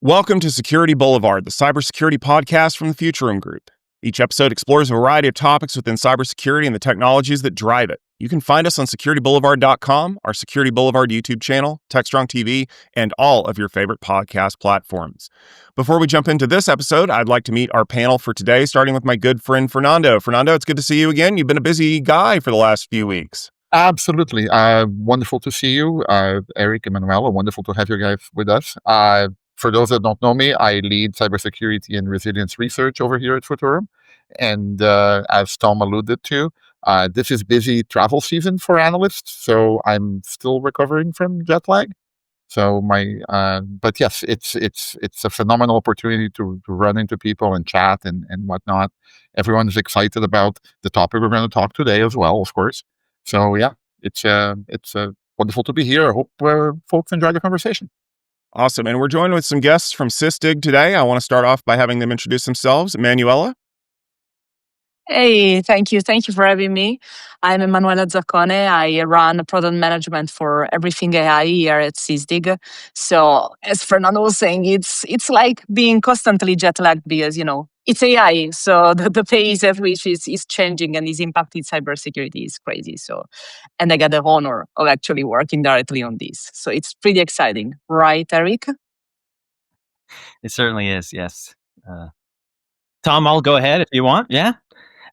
Welcome to Security Boulevard, the cybersecurity podcast from the Future Room Group. Each episode explores a variety of topics within cybersecurity and the technologies that drive it. You can find us on securityboulevard.com, our Security Boulevard YouTube channel, TechStrong TV, and all of your favorite podcast platforms. Before we jump into this episode, I'd like to meet our panel for today, starting with my good friend, Fernando. Fernando, it's good to see you again. You've been a busy guy for the last few weeks. Absolutely. Wonderful to see you, Eric, Emanuela. Wonderful to have you guys with us. For those that don't know me, I lead cybersecurity and resilience research over here at Futurum. And as Tom alluded to, this is busy travel season for analysts, so I'm still recovering from jet lag. So but yes, it's a phenomenal opportunity to run into people and chat and whatnot. Everyone's excited about the topic we're going to talk today as well, of course. So yeah, it's wonderful to be here. I hope folks enjoy the conversation. Awesome. And we're joined with some guests from Sysdig today. I want to start off by having them introduce themselves. Emanuela. Hey, thank you. Thank you for having me. I'm Emanuela Zaccone. I run product management for everything AI here at Sysdig. So as Fernando was saying, it's like being constantly jet lagged because, it's AI. So the pace at which is changing and is impacting cybersecurity is crazy. So, and I got the honor of actually working directly on this. So it's pretty exciting, right, Eric? It certainly is, yes. Tom, I'll go ahead if you want. Yeah.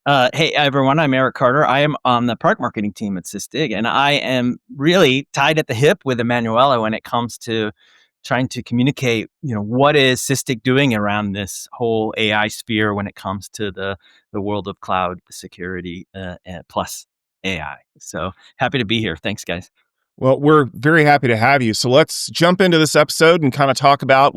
Hey, everyone, I'm Eric Carter. I am on the product marketing team at Sysdig, and I am really tied at the hip with Emanuela when it comes to trying to communicate, what is Sysdig doing around this whole AI sphere when it comes to the world of cloud security plus AI. So happy to be here. Thanks, guys. Well, we're very happy to have you. So let's jump into this episode and kind of talk about,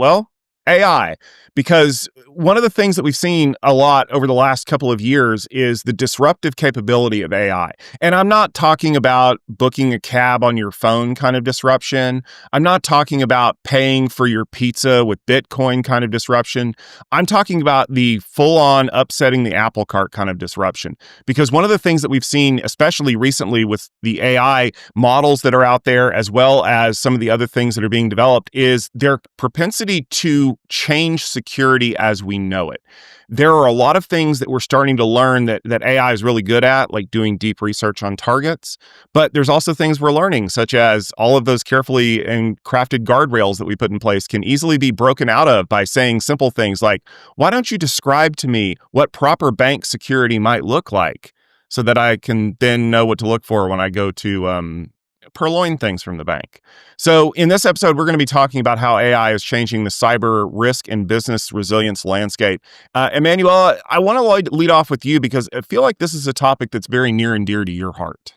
AI, because one of the things that we've seen a lot over the last couple of years is the disruptive capability of AI. And I'm not talking about booking a cab on your phone kind of disruption. I'm not talking about paying for your pizza with Bitcoin kind of disruption. I'm talking about the full-on upsetting the apple cart kind of disruption. Because one of the things that we've seen, especially recently with the AI models that are out there, as well as some of the other things that are being developed, is their propensity to change security as we know it. There are a lot of things that we're starting to learn that AI is really good at, like doing deep research on targets. But there's also things we're learning, such as all of those carefully and crafted guardrails that we put in place can easily be broken out of by saying simple things like, why don't you describe to me what proper bank security might look like so that I can then know what to look for when I go to purloin things from the bank. So in this episode, we're going to be talking about how AI is changing the cyber risk and business resilience landscape. Emanuela, I want to lead off with you because I feel like this is a topic that's very near and dear to your heart.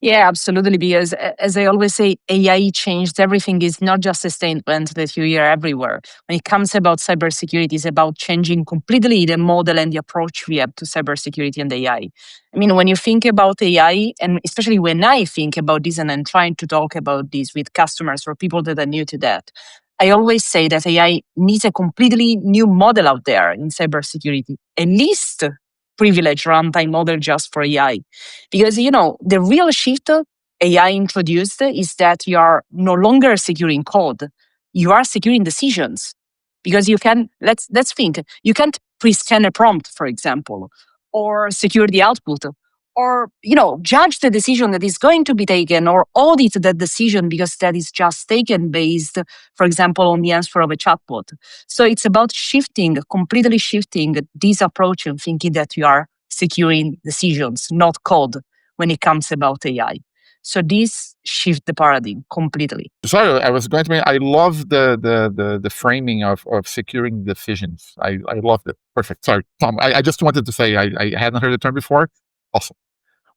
Yeah, absolutely. Because as I always say, AI changed everything is not just a statement that you hear everywhere. When it comes about cybersecurity, it's about changing completely the model and the approach we have to cybersecurity and AI. I mean, when you think about AI, and especially when I think about this and I'm trying to talk about this with customers or people that are new to that, I always say that AI needs a completely new model out there in cybersecurity, at least privileged runtime model just for AI. Because, the real shift AI introduced is that you are no longer securing code. You are securing decisions. Because you can, let's think, you can't pre-scan a prompt, for example, or secure the output, or, judge the decision that is going to be taken or audit that decision because that is just taken based, for example, on the answer of a chatbot. So it's about completely shifting this approach and thinking that you are securing decisions, not code, when it comes about AI. So this shifts the paradigm completely. Sorry, I was going to mean, I love the framing of securing decisions. I love it. Perfect. Sorry, Tom, I just wanted to say I hadn't heard the term before. Awesome.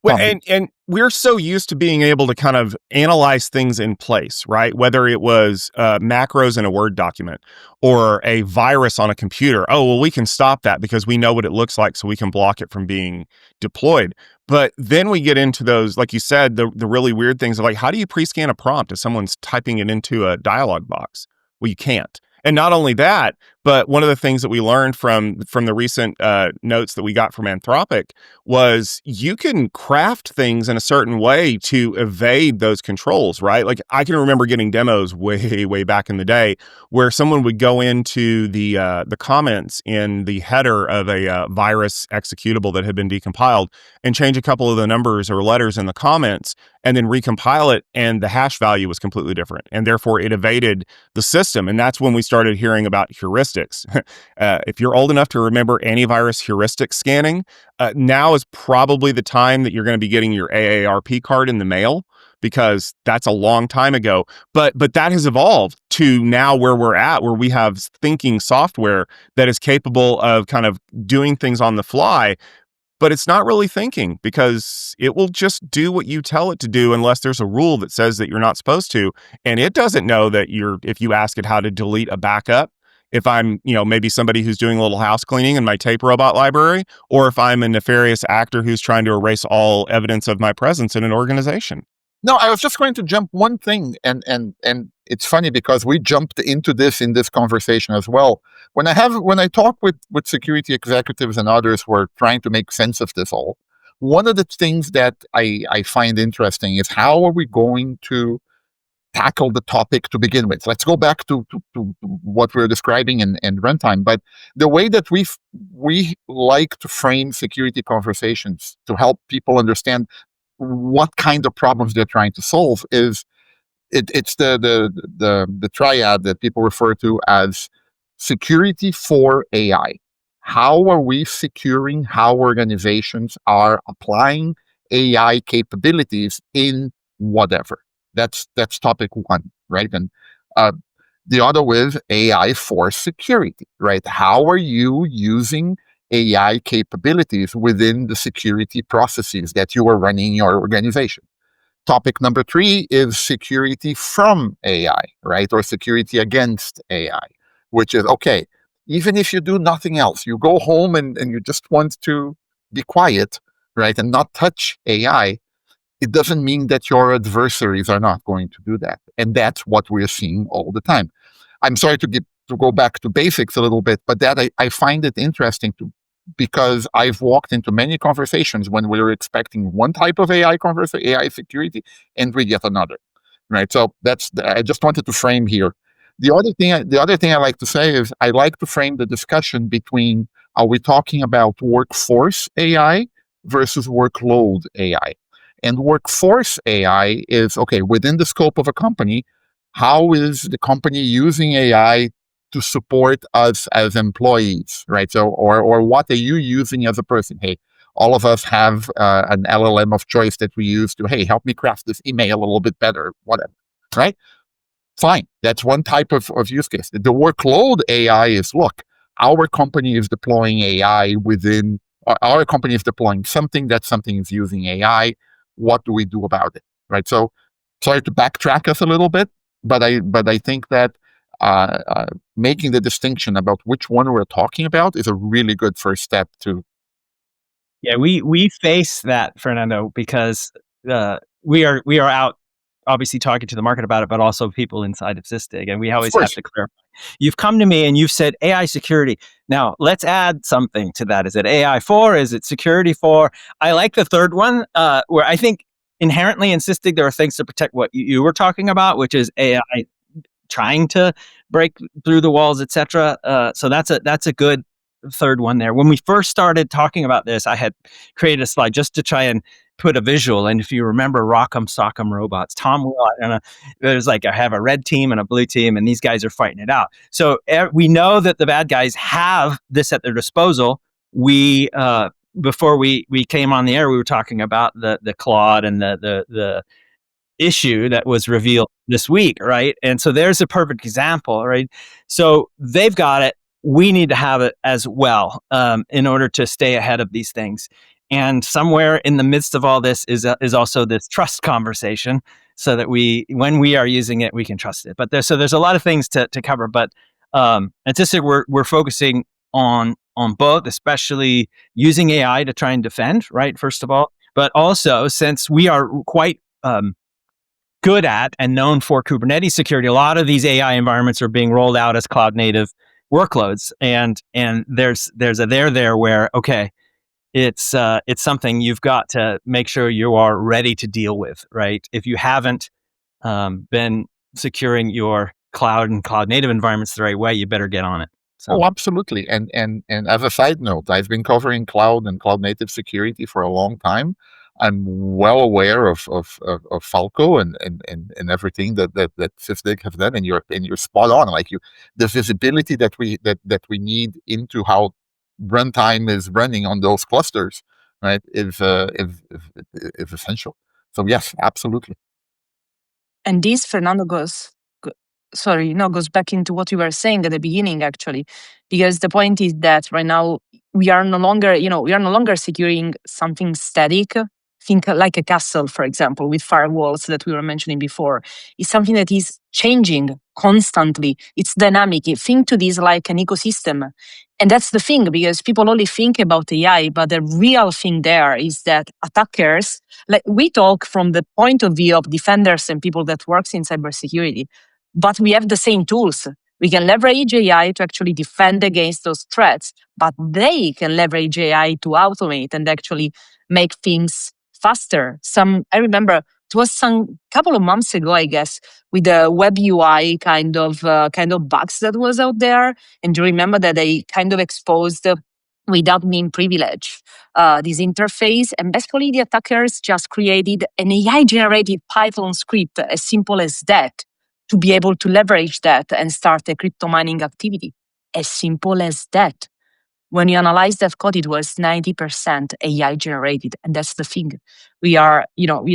Well, and we're so used to being able to kind of analyze things in place, right? Whether it was macros in a Word document or a virus on a computer. Oh, well, we can stop that because we know what it looks like, so we can block it from being deployed. But then we get into those, like you said, the really weird things of like, how do you pre-scan a prompt if someone's typing it into a dialog box? Well, you can't. And not only that, But one of the things that we learned from the recent notes that we got from Anthropic was you can craft things in a certain way to evade those controls, right? Like I can remember getting demos way back in the day where someone would go into the comments in the header of a virus executable that had been decompiled and change a couple of the numbers or letters in the comments and then recompile it, and the hash value was completely different, and therefore it evaded the system. And that's when we started hearing about heuristics. If you're old enough to remember antivirus heuristic scanning, now is probably the time that you're going to be getting your AARP card in the mail, because that's a long time ago. But that has evolved to now where we're at, where we have thinking software that is capable of kind of doing things on the fly. But it's not really thinking, because it will just do what you tell it to do unless there's a rule that says that you're not supposed to. And it doesn't know that if you ask it how to delete a backup, if I'm, maybe somebody who's doing a little house cleaning in my tape robot library, or if I'm a nefarious actor who's trying to erase all evidence of my presence in an organization. No, I was just going to jump one thing, and it's funny because we jumped into this in this conversation as well. When I talk with security executives and others who are trying to make sense of this all, one of the things that I find interesting is how are we going to tackle the topic to begin with. Let's go back to what we were describing in runtime, but the way that we like to frame security conversations to help people understand what kind of problems they're trying to solve is it's the triad that people refer to as security for AI. How are we securing how organizations are applying AI capabilities in whatever? That's topic one, right? And the other with AI for security, right? How are you using AI capabilities within the security processes that you are running in your organization? Topic number 3 is security from AI, right? Or security against AI, which is, okay, even if you do nothing else, you go home and you just want to be quiet, right? And not touch AI, it doesn't mean that your adversaries are not going to do that. And that's what we're seeing all the time. I'm sorry to go back to basics a little bit, but that I find it interesting because I've walked into many conversations when we were expecting one type of AI security, and we get another, right? So I just wanted to frame here. The other thing I like to say is I like to frame the discussion between, are we talking about workforce AI versus workload AI? And workforce AI is, okay, within the scope of a company, how is the company using AI to support us as employees, right? So, or what are you using as a person? Hey, all of us have an LLM of choice that we use to, hey, help me craft this email a little bit better, whatever, right? Fine, that's one type of use case. The workload AI is, look, our company is deploying AI within, our company is deploying something, that something is using AI. What do we do about it, right? So, sorry to backtrack us a little bit, but I think that making the distinction about which one we're talking about is a really good first step to. Yeah, we face that, Fernando, because we are out obviously talking to the market about it, but also people inside of Sysdig, and we always have to clarify. You've come to me and you've said AI security. Now let's add something to that. Is it AI for? Is it security for? I like the third one, where I think inherently in Sysdig there are things to protect what you were talking about, which is AI trying to break through the walls, etc. So that's a good third one there. When we first started talking about this, I had created a slide just to try and put a visual. And if you remember Rock'em Sock'em Robots, Tom Willott, and there's like, I have a red team and a blue team, and these guys are fighting it out. So we know that the bad guys have this at their disposal. We before we came on the air, we were talking about the Claude and the issue that was revealed this week, right? And so there's a perfect example, right? So they've got it. We need to have it as well in order to stay ahead of these things. And somewhere in the midst of all this is also this trust conversation, so that when we are using it, we can trust it. But there's a lot of things to cover. But at Sysdig, we're focusing on both, especially using AI to try and defend, right? First of all, but also since we are quite good at and known for Kubernetes security, a lot of these AI environments are being rolled out as cloud native workloads, and there's a there where, okay, it's something you've got to make sure you are ready to deal with, right? If you haven't been securing your cloud and cloud native environments the right way, you better get on it. So. Oh, absolutely. And as a side note, I've been covering cloud and cloud native security for a long time. I'm well aware of Falco and everything that Sysdig have done, and you're spot on. Like the visibility that we need into how runtime is running on those clusters, right, is essential. So yes, absolutely. And this, Fernando, goes back into what you were saying at the beginning, actually, because the point is that right now we are no longer securing something static. Think like a castle, for example, with firewalls that we were mentioning before. It's something that is changing constantly. It's dynamic. You think to this like an ecosystem. And that's the thing, because people only think about AI, but the real thing there is that attackers, like we talk from the point of view of defenders and people that works in cybersecurity, but we have the same tools. We can leverage AI to actually defend against those threats, but they can leverage AI to automate and actually make things faster. I remember it was some couple of months ago, I guess, with the web UI kind of bugs that was out there. And do you remember that they kind of exposed without admin privilege this interface? And basically the attackers just created an AI-generated Python script as simple as that to be able to leverage that and start a crypto mining activity. As simple as that. When you analyze that code, it was 90% AI generated. And that's the thing. We are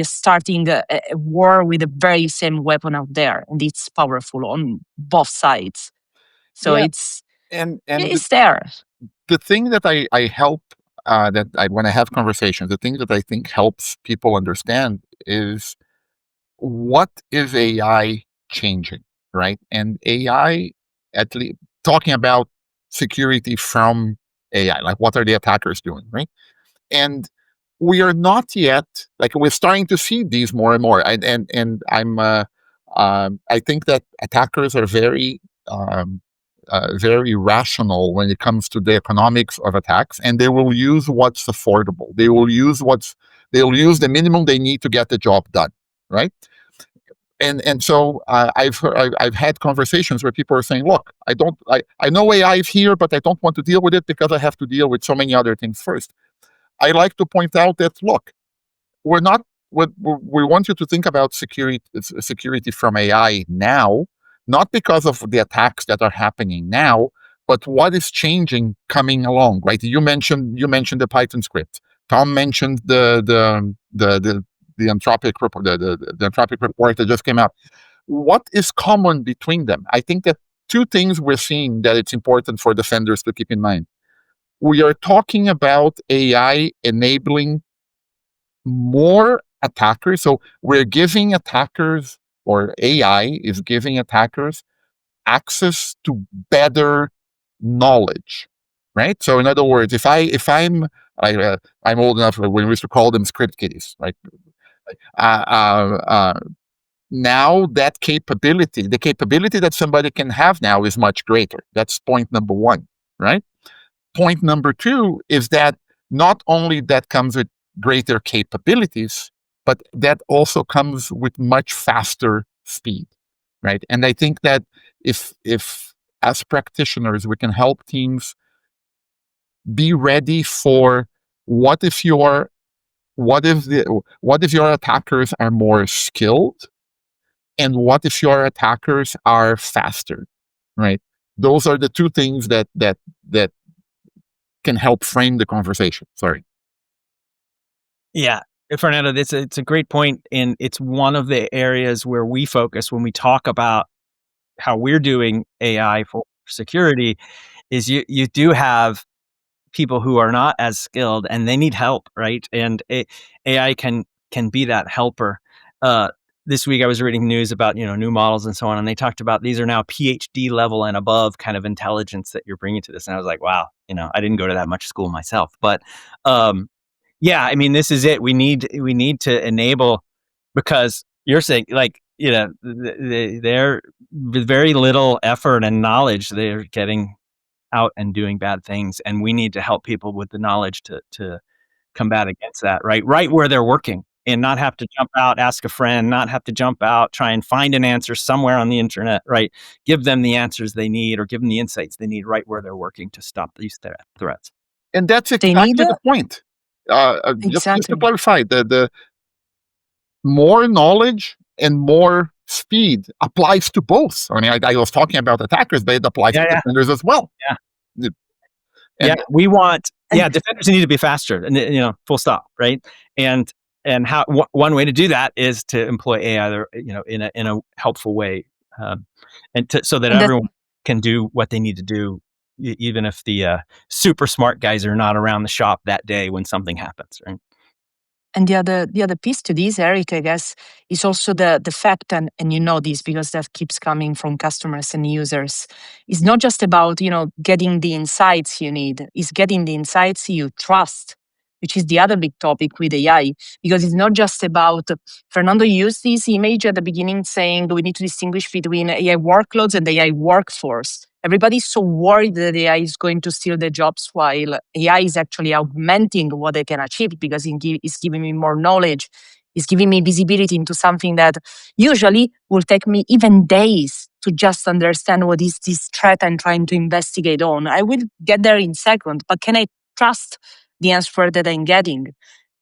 starting a war with the very same weapon out there. And it's powerful on both sides. So it's there. The thing that I help, when I have conversations, the thing that I think helps people understand is, what is AI changing, right? And AI, at least talking about security from AI, like what are the attackers doing, right? And we are not yet, like, we're starting to see these more and more. I think that attackers are very rational when it comes to the economics of attacks, and they will use what's affordable. They'll use the minimum they need to get the job done, right? And so I've had conversations where people are saying, look, I know AI is here, but I don't want to deal with it because I have to deal with so many other things first. I like to point out that, look, we want you to think about security from AI now, not because of the attacks that are happening now, but what is changing coming along, right? You mentioned the Python script. Tom mentioned the Anthropic report, the Anthropic report that just came out. What is common between them? I think that two things we're seeing that it's important for defenders to keep in mind. We are talking about AI enabling more attackers. So we're giving attackers, or AI is giving attackers, access to better knowledge, right? So in other words, I'm old enough when we used to call them script kiddies, right? Now that the capability that somebody can have now is much greater. That's point number one, right? Point number two is that not only that comes with greater capabilities, but that also comes with much faster speed, right? And I think that if as practitioners we can help teams be ready for what if your attackers are more skilled, and what if your attackers are faster, right? Those are the two things that can help frame the conversation. Sorry. Yeah, Fernando, it's a great point, and it's one of the areas where we focus when we talk about how we're doing AI for security. Is you do have people who are not as skilled and they need help, right? And AI can be that helper. This week I was reading news about new models and so on, and they talked about these are now PhD level and above kind of intelligence that you're bringing to this. And I was like, wow, I didn't go to that much school myself, but yeah, I mean, this is it. We need to enable, because you're saying, like, they're with very little effort and knowledge, they're getting out and doing bad things, and we need to help people with the knowledge to combat against that, right where they're working, and not have to jump out, ask a friend, not have to jump out, try and find an answer somewhere on the internet, right? Give them the answers they need, or give them the insights they need right where they're working to stop these threats. And that's They exactly need the point. Just to exactly. clarify, the more knowledge and more speed applies to both. I mean, I was talking about attackers, but it applies to defenders as well. Yeah. And We want defenders need to be faster, and full stop, right? And how one way to do that is to employ AI, in a helpful way, so that everyone can do what they need to do, even if the super smart guys are not around the shop that day when something happens, right? And the other piece to this, Eric, I guess, is also the fact, and you know this because that keeps coming from customers and users. It's not just about getting the insights you need. It's getting the insights you trust, which is the other big topic with AI. Because it's not just about Fernando used this image at the beginning saying we need to distinguish between AI workloads and AI workforce. Everybody's so worried that AI is going to steal their jobs, while AI is actually augmenting what they can achieve because it's giving me more knowledge. It's giving me visibility into something that usually will take me even days to just understand what is this threat I'm trying to investigate on. I will get there in a second, but can I trust the answer that I'm getting?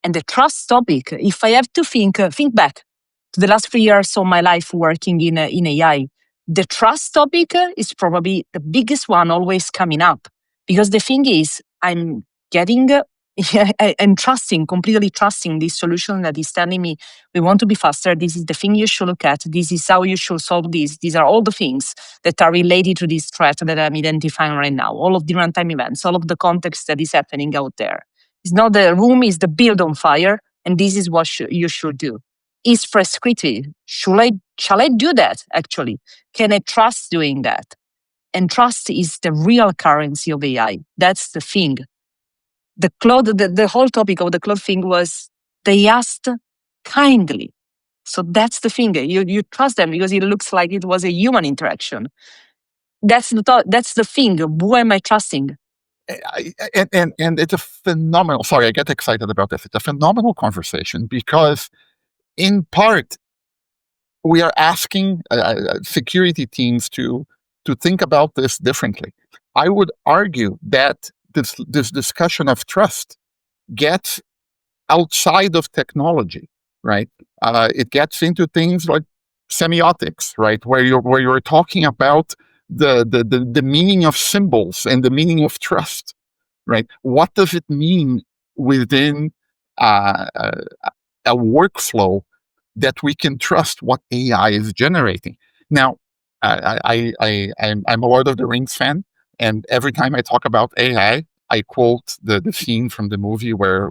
And the trust topic, if I have to think back to the last 3 years of my life working in AI, the trust topic is probably the biggest one always coming up. Because the thing is, I'm getting, I'm completely trusting this solution that is telling me, we want to be faster. This is the thing you should look at. This is how you should solve this. These are all the things that are related to this threat that I'm identifying right now. All of the runtime events, all of the context that is happening out there. It's not the room, it's the build on fire. And this is what you should do. Is prescriptive. Shall I do that, actually? Can I trust doing that? And trust is the real currency of AI. That's the thing. The whole topic of the cloud thing was they asked kindly. So that's the thing. You trust them because it looks like it was a human interaction. That's the thing. Who am I trusting? and it's a phenomenal. Sorry, I get excited about this. It's a phenomenal conversation because, in part, we are asking security teams to think about this differently. I would argue that this discussion of trust gets outside of technology, right? It gets into things like semiotics, right, where you're talking about the meaning of symbols and the meaning of trust, right? What does it mean within a workflow that we can trust what AI is generating? Now, I'm a Lord of the Rings fan, and every time I talk about AI, I quote the scene from the movie where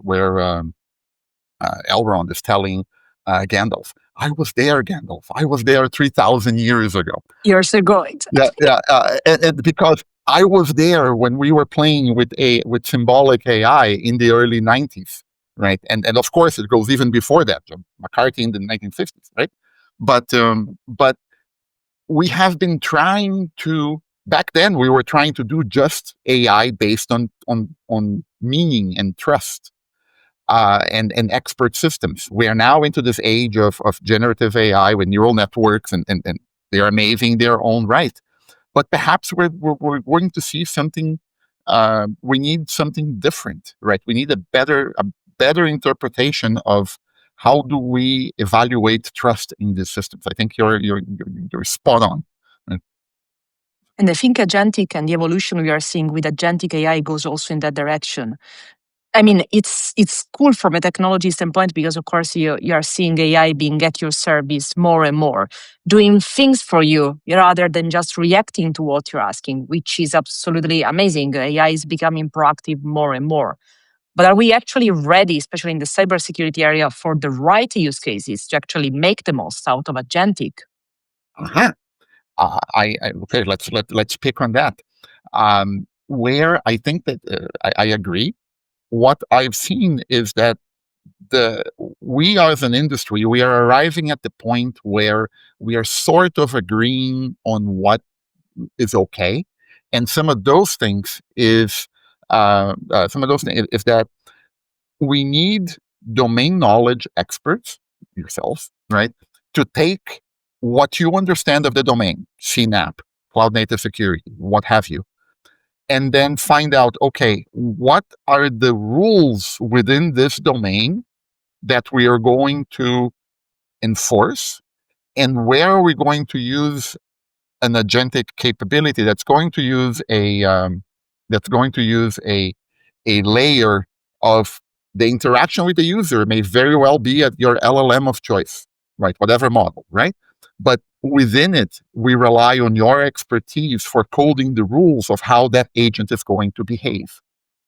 Elrond is telling Gandalf, "I was there, Gandalf. I was there 3,000 years ago." Years ago, exactly. And because I was there when we were playing with symbolic AI in the early 90s, right? And of course, it goes even before that, McCarthy in the 1950s, right? But we have been trying to. Back then, we were trying to do just AI based on meaning and trust. And expert systems. We are now into this age of generative AI with neural networks, and they're amazing in their own right. But perhaps we're going to see something. We need something different, right? We need a better interpretation of how do we evaluate trust in these systems. I think you're spot on. And I think agentic and the evolution we are seeing with agentic AI goes also in that direction. I mean, it's cool from a technology standpoint because, of course, you are seeing AI being at your service more and more, doing things for you rather than just reacting to what you're asking, which is absolutely amazing. AI is becoming proactive more and more. But are we actually ready, especially in the cybersecurity area, for the right use cases to actually make the most out of agentic? Uh-huh. Okay, let's pick on that. Where I think that I agree. What I've seen is that we as an industry, we are arriving at the point where we are sort of agreeing on what is okay, And some of those things is that we need domain knowledge experts, yourself, right, to take what you understand of the domain, CNAP, cloud native security, what have you, and then find out, okay, what are the rules within this domain that we are going to enforce, and where are we going to use an agentic capability that's going to use a layer of the interaction with the user may very well be at your LLM of choice, right? Whatever model, right? But within it, we rely on your expertise for coding the rules of how that agent is going to behave,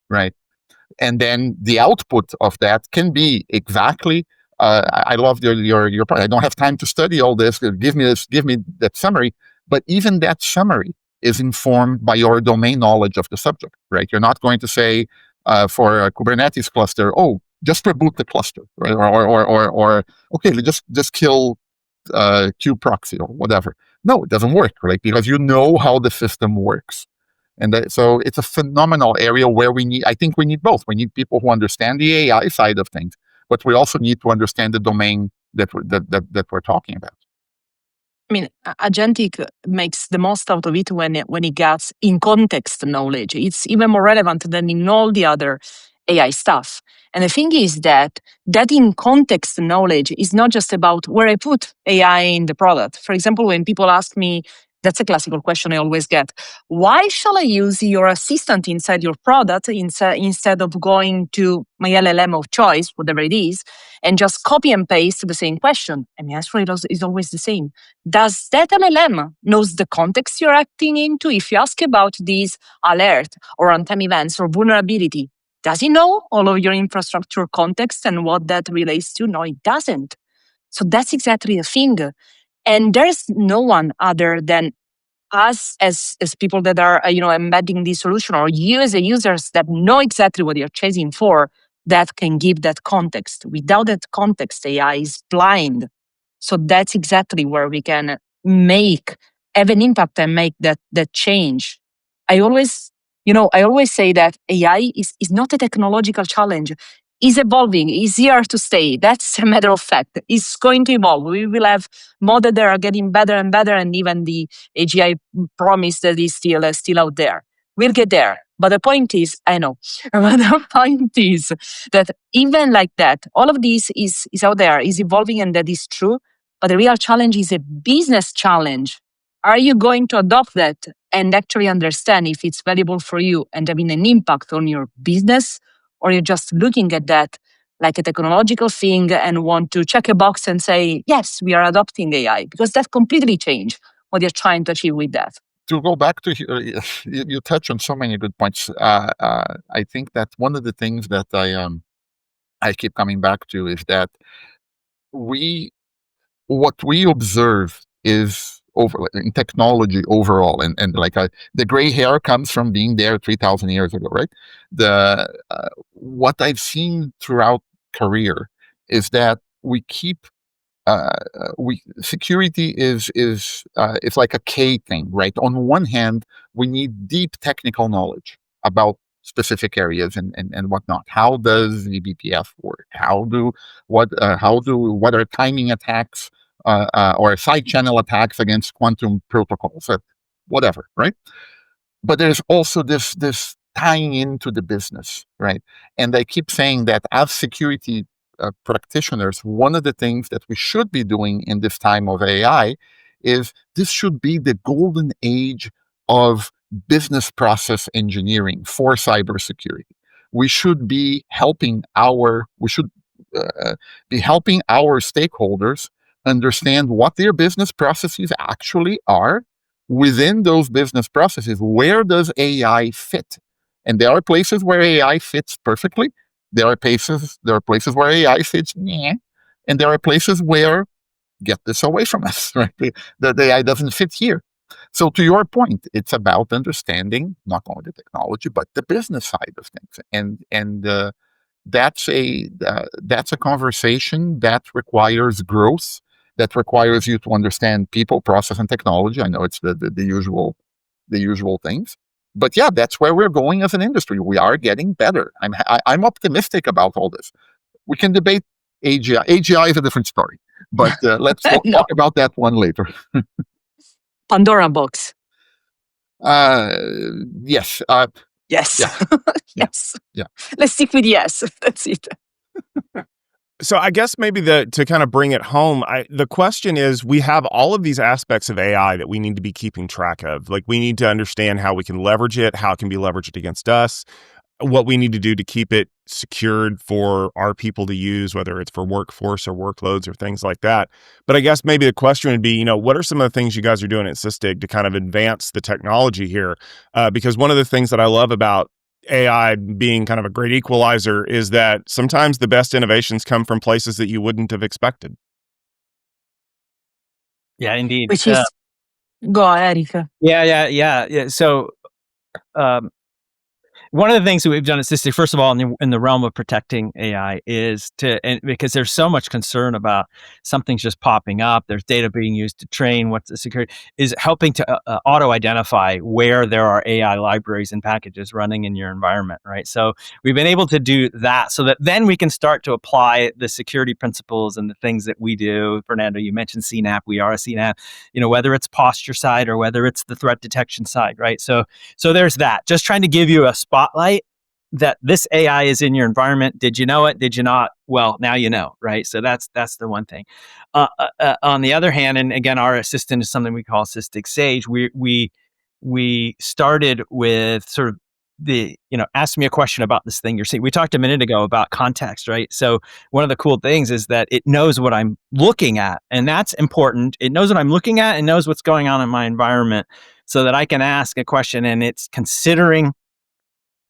right? And then the output of that can be exactly. I love your. I don't have time to study all this. Give me that summary. But even that summary is informed by your domain knowledge of the subject, right? You're not going to say for a Kubernetes cluster, oh, just reboot the cluster, right? Or okay, just kill kubeproxy or whatever. No, it doesn't work, right? Because you know how the system works. And so it's a phenomenal area where I think we need both. We need people who understand the AI side of things, but we also need to understand the domain that we're talking about. I mean, agentic makes the most out of it when it gets in context knowledge. It's even more relevant than in all the other AI stuff. And the thing is that in context knowledge is not just about where I put AI in the product. For example, when people ask me, that's a classical question I always get. Why shall I use your assistant inside your product instead of going to my LLM of choice, whatever it is, and just copy and paste the same question? And the answer is always the same. Does that LLM knows the context you're acting into? If you ask about these alert or runtime events or vulnerability, does it know all of your infrastructure context and what that relates to? No, it doesn't. So that's exactly the thing. And there's no one other than us as people that are embedding this solution, or you as a users that know exactly what you're chasing for, that can give that context. Without that context, AI is blind. So that's exactly where we can have an impact and make that change. I always say that AI is not a technological challenge. It's evolving. It's here to stay. That's a matter of fact. It's going to evolve. We will have models that are getting better and better, and even the AGI promise that is still out there. We'll get there. But the point is, I know. But the point is that even like that, all of this is out there, is evolving, and that is true. But the real challenge is a business challenge. Are you going to adopt that and actually understand if it's valuable for you and having an impact on your business? Or you're just looking at that like a technological thing and want to check a box and say, yes, we are adopting AI, because that completely changed what you're trying to achieve with that. To go back to, you touch on so many good points. I think that one of the things that I keep coming back to is that what we observe is in technology overall, and like the gray hair comes from being there 3,000 years ago, right? What I've seen throughout career is that we keep security is it's like a K thing, right? On one hand, we need deep technical knowledge about specific areas and whatnot. How does the BPF work? What are timing attacks or side channel attacks against quantum protocols, whatever, right? But there's also this tying into the business, right? And I keep saying that as security practitioners, one of the things that we should be doing in this time of AI is this should be the golden age of business process engineering for cybersecurity. We should be helping our stakeholders understand what their business processes actually are. Within those business processes, where does AI fit? And there are places where AI fits perfectly. There are places where AI fits, and there are places where get this away from us, right? The AI doesn't fit here. So to your point, it's about understanding not only the technology but the business side of things, and that's a conversation that requires growth, that requires you to understand people, process, and technology. I know it's the usual things, But yeah, that's where we're going as an industry. We are getting better. I'm optimistic about all this. We can debate AGI. AGI is a different story, but let's No. talk about that one later. Pandora box. Yes. Yes. Yeah. Yes. Yeah. Let's stick with yes. That's it. So I guess maybe to kind of bring it home, the question is, we have all of these aspects of AI that we need to be keeping track of. Like, we need to understand how we can leverage it, how it can be leveraged against us, what we need to do to keep it secured for our people to use, whether it's for workforce or workloads or things like that. But I guess maybe the question would be, what are some of the things you guys are doing at Sysdig to kind of advance the technology here? Because one of the things that I love about AI being kind of a great equalizer is that sometimes the best innovations come from places that you wouldn't have expected. Yeah, indeed. Which is, go on, Erica. Yeah. So, one of the things that we've done at Sysdig, first of all, in the realm of protecting AI, is because there's so much concern about something's just popping up, there's data being used to train, what's the security, is helping to auto-identify where there are AI libraries and packages running in your environment, right? So we've been able to do that so that then we can start to apply the security principles and the things that we do. Fernando, you mentioned CNAP. We are a CNAP, whether it's posture side or whether it's the threat detection side, right? So there's that. Just trying to give you a spotlight that this AI is in your environment. Did you know it? Did you not? Well, now you know, right? So that's the one thing. On the other hand, and again, our assistant is something we call Sysdig Sage. We started with sort of ask me a question about this thing you're seeing. We talked a minute ago about context, right? So one of the cool things is that it knows what I'm looking at, and that's important. It knows what I'm looking at and knows what's going on in my environment, so that I can ask a question and it's considering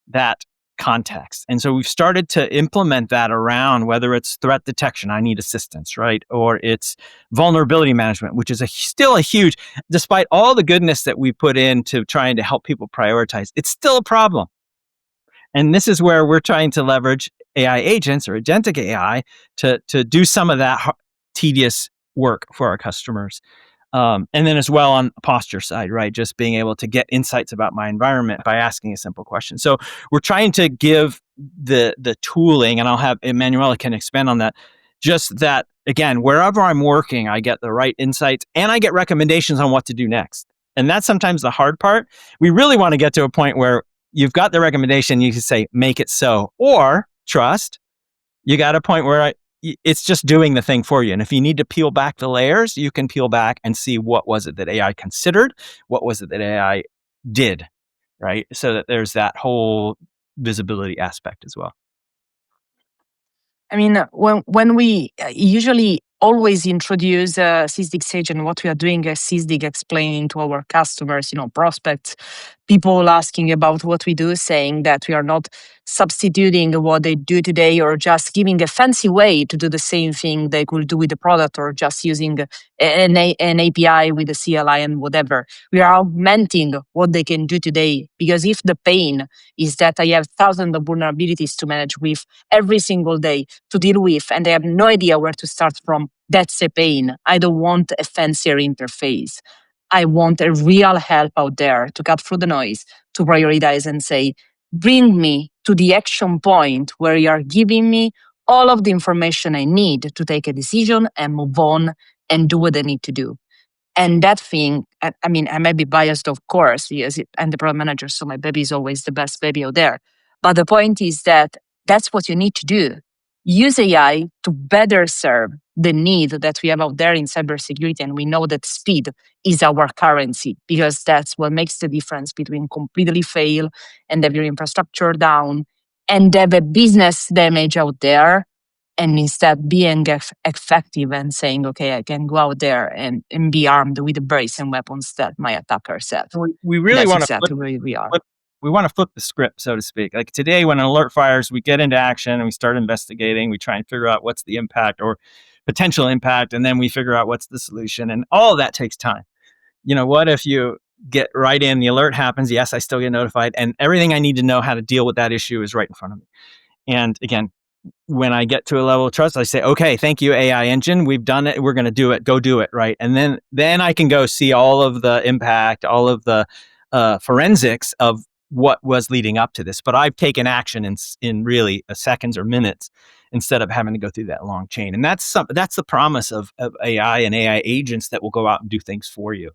that context. And so we've started to implement that around whether it's threat detection, I need assistance, right? Or it's vulnerability management, which is still a huge, despite all the goodness that we put into trying to help people prioritize, it's still a problem. And this is where we're trying to leverage AI agents or agentic AI to do some of that tedious work for our customers. And then as well on the posture side, right? Just being able to get insights about my environment by asking a simple question. So we're trying to give the tooling, and I'll have Emanuela can expand on that. Just that, again, wherever I'm working, I get the right insights and I get recommendations on what to do next. And that's sometimes the hard part. We really want to get to a point where you've got the recommendation, you can say, make it so, or trust. You got a point where it's just doing the thing for you. And if you need to peel back the layers, you can peel back and see what was it that AI considered, what was it that AI did, right? So that there's that whole visibility aspect as well. I mean, when we usually always introduce Sysdig Sage and what we are doing as Sysdig, explaining to our customers, prospects, people asking about what we do, saying that we are not substituting what they do today or just giving a fancy way to do the same thing they could do with the product, or just using an API with a CLI and whatever. We are augmenting what they can do today, because if the pain is that I have thousands of vulnerabilities to manage with every single day, to deal with, and I have no idea where to start from, that's a pain. I don't want a fancier interface. I want a real help out there to cut through the noise, to prioritize and say, bring me to the action point where you are giving me all of the information I need to take a decision and move on and do what I need to do. And that thing, I mean, I may be biased, of course, as I'm the product manager, so my baby is always the best baby out there. But the point is that that's what you need to do. Use AI to better serve the need that we have out there in cybersecurity. And we know that speed is our currency, because that's what makes the difference between completely fail and have your infrastructure down and have a business damage out there, and instead being effective and saying, okay, I can go out there and be armed with the brace and weapons that my attackers have. We really want to exactly where we are. We want to flip the script, so to speak. Like today, when an alert fires, we get into action and we start investigating. We try and figure out what's the impact or potential impact, and then we figure out what's the solution. And all of that takes time. What if you get right in, the alert happens, yes, I still get notified, and everything I need to know how to deal with that issue is right in front of me. And again, when I get to a level of trust, I say, okay, thank you, AI engine. We've done it. We're going to do it. Go do it, right? And then I can go see all of the impact, all of the forensics of what was leading up to this. But I've taken action in really seconds or minutes instead of having to go through that long chain. And that's the promise of AI and AI agents that will go out and do things for you.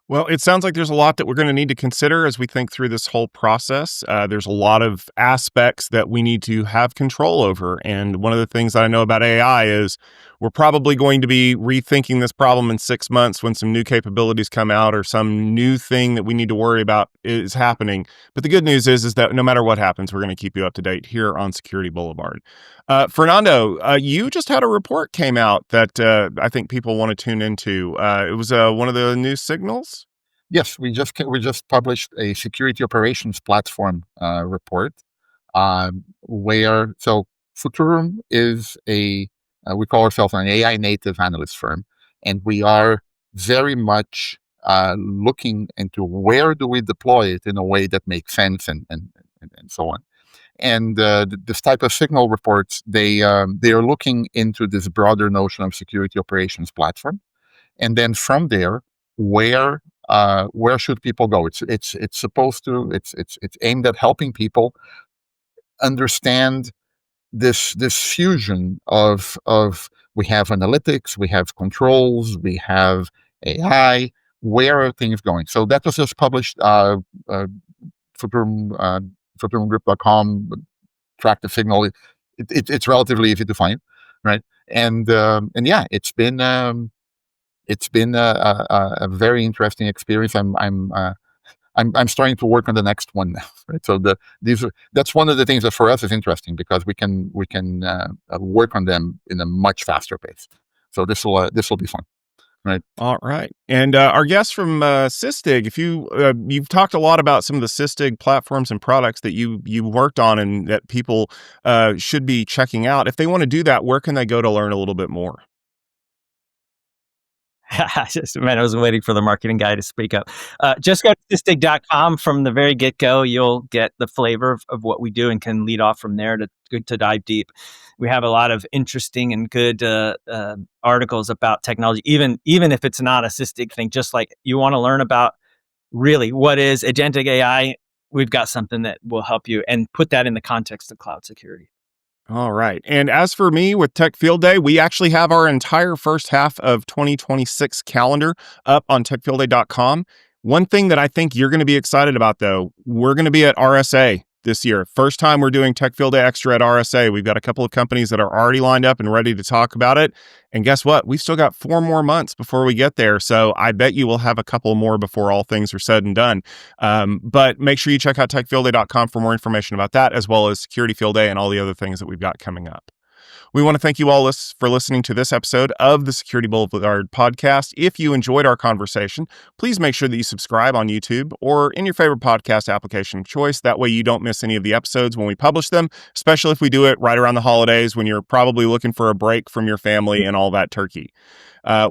Well, it sounds like there's a lot that we're going to need to consider as we think through this whole process. There's a lot of aspects that we need to have control over. And one of the things that I know about AI is we're probably going to be rethinking this problem in 6 months when some new capabilities come out or some new thing that we need to worry about is happening. But the good news is that no matter what happens, we're going to keep you up to date here on Security Boulevard. Fernando, you just had a report came out that I think people want to tune into. It was one of the new signals. Yes, we just published a security operations platform report where Futurum is we call ourselves an AI native analyst firm, and we are very much looking into where do we deploy it in a way that makes sense and so on. And this type of signal reports, they are looking into this broader notion of security operations platform, and then from there, where should people go? It's supposed to it's aimed at helping people understand this fusion of we have analytics, we have controls, we have AI. Where are things going? So that was just published. Futurumgroup.com, track the signal. It's relatively easy to find, right? And yeah, it's been a very interesting experience. I'm starting to work on the next one now, right? So that's one of the things that for us is interesting because we can work on them in a much faster pace. So this will be fun. Right. All right. And our guest from Sysdig, if you've talked a lot about some of the Sysdig platforms and products that you worked on and that people should be checking out. If they want to do that, where can they go to learn a little bit more? I was waiting for the marketing guy to speak up. Just go to Sysdig.com. From the very get-go, you'll get the flavor of what we do and can lead off from there to dive deep. We have a lot of interesting and good articles about technology, even if it's not a Sysdig thing. Just like you want to learn about really what is agentic AI, we've got something that will help you and put that in the context of cloud security. All right. And as for me with Tech Field Day, we actually have our entire first half of 2026 calendar up on techfieldday.com. One thing that I think you're going to be excited about, though, we're going to be at RSA this year. First time we're doing Tech Field Day Extra at RSA. We've got a couple of companies that are already lined up and ready to talk about it. And guess what? We've still got 4 more months before we get there. So I bet you we'll have a couple more before all things are said and done. But make sure you check out techfieldday.com for more information about that, as well as Security Field Day and all the other things that we've got coming up. We want to thank you all for listening to this episode of the Security Boulevard Podcast. If you enjoyed our conversation, please make sure that you subscribe on YouTube or in your favorite podcast application of choice. That way you don't miss any of the episodes when we publish them, especially if we do it right around the holidays when you're probably looking for a break from your family and all that turkey.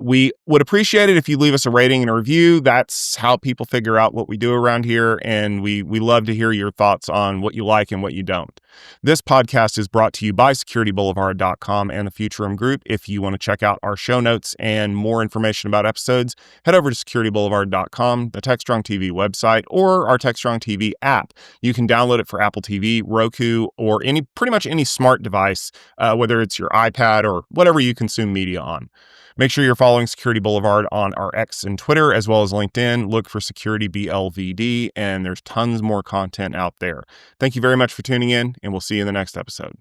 We would appreciate it if you leave us a rating and a review. That's how people figure out what we do around here, and we love to hear your thoughts on what you like and what you don't. This podcast is brought to you by SecurityBoulevard.com and the Futurum Group. If you want to check out our show notes and more information about episodes, head over to SecurityBoulevard.com, the TechStrong TV website, or our TechStrong TV app. You can download it for Apple TV, Roku, or pretty much any smart device, whether it's your iPad or whatever you consume media on. Make sure you're following Security Boulevard on our X and Twitter, as well as LinkedIn. Look for Security BLVD, and there's tons more content out there. Thank you very much for tuning in, and we'll see you in the next episode.